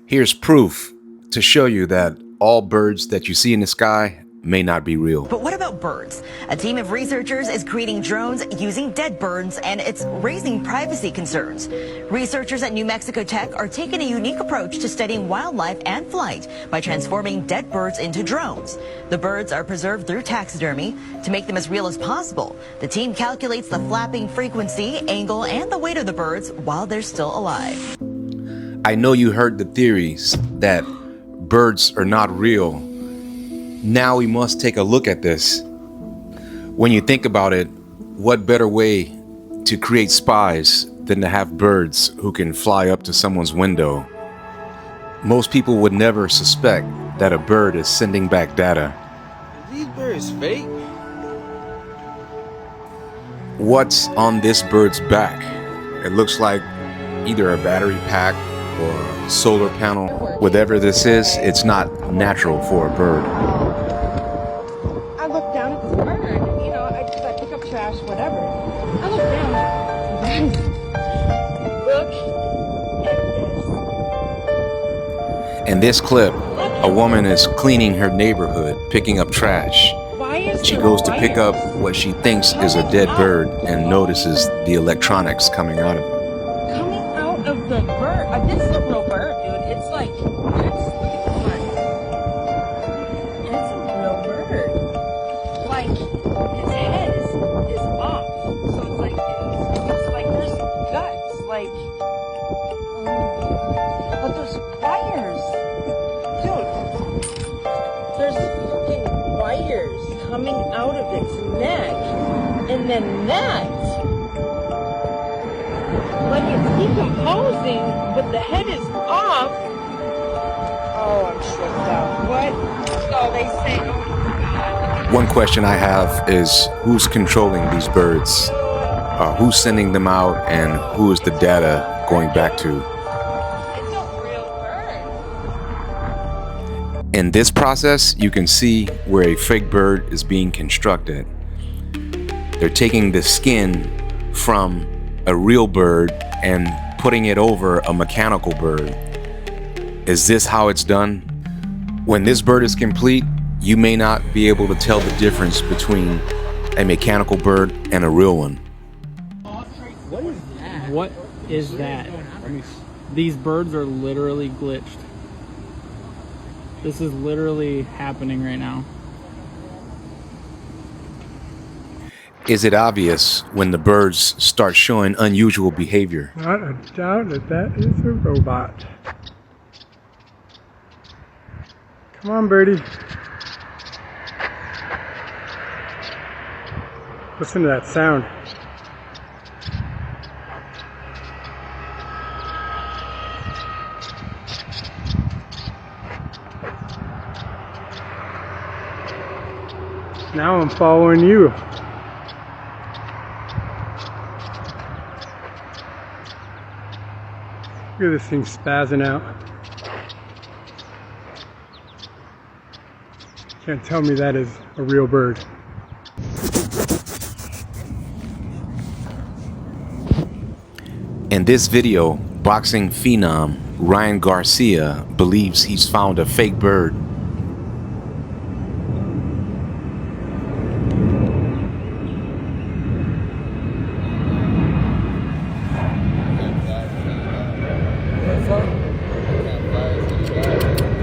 Here's proof to show you that all birds that you see in the sky may not be real. But what about birds? A team of researchers is creating drones using dead birds, and it's raising privacy concerns. Researchers at New Mexico Tech are taking a unique approach to studying wildlife and flight by transforming dead birds into drones. The birds are preserved through taxidermy. To make them as real as possible, the team calculates the flapping frequency, angle, and the weight of the birds while they're still alive. I know you heard the theories that birds are not real. Now we must take a look at this. When you think about it, what better way to create spies than to have birds who can fly up to someone's window? Most people would never suspect that a bird is sending back data. Are these birds fake? What's on this bird's back? It looks like either a battery pack or a solar panel. Whatever this is, it's not natural for a bird. I look down at this bird, you know, I pick up trash, whatever. I look down. Look at this. In this clip, a woman is cleaning her neighborhood, picking up trash. She goes to pick up what she thinks is a dead bird and notices the electronics coming out of it. Coming out of the bird. This is a real bird, dude. It's like, look at this one. It's a real bird. Like, his head is off. So it's like there's guts. Like, but there's wires. Dude, there's fucking wires coming out of its neck. And then that. Like it's decomposing, but the head is off. Oh, I'm tripped out. What? Oh, they say. Oh my God. One question I have is who's controlling these birds? Who's sending them out, and who is the data going back to? It's a real bird. In this process, you can see where a fake bird is being constructed. They're taking the skin from a real bird and putting it over a mechanical bird. Is this how it's done? When this bird is complete, you may not be able to tell the difference between a mechanical bird and a real one. What is that? These birds are literally glitched. This is literally happening right now. Is it obvious when the birds start showing unusual behavior? Not a doubt that that is a robot. Come on, birdie. Listen to that sound. Now I'm following you. Look at this thing spazzing out. Can't tell me that is a real bird. In this video, boxing phenom Ryan Garcia believes he's found a fake bird.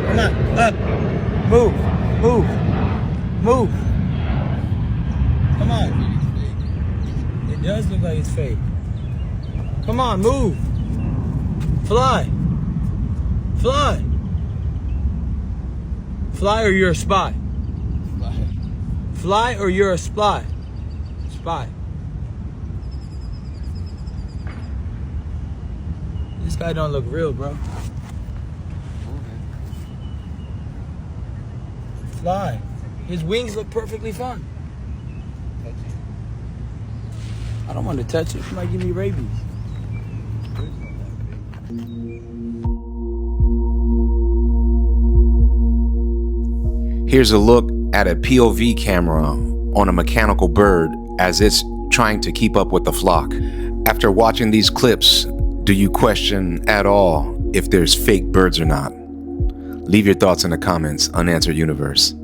Come on, up. Move. Come on. It does look like it's fake. Come on, move. Fly. Fly or you're a spy. Fly or you're a spy. This guy don't look real, bro. Fly. His wings look perfectly fine. I don't want to touch it. It might give me rabies. Here's a look at a POV camera on a mechanical bird as it's trying to keep up with the flock. After watching these clips, do you question at all if there's fake birds or not. Leave your thoughts in the comments, Unanswered Universe.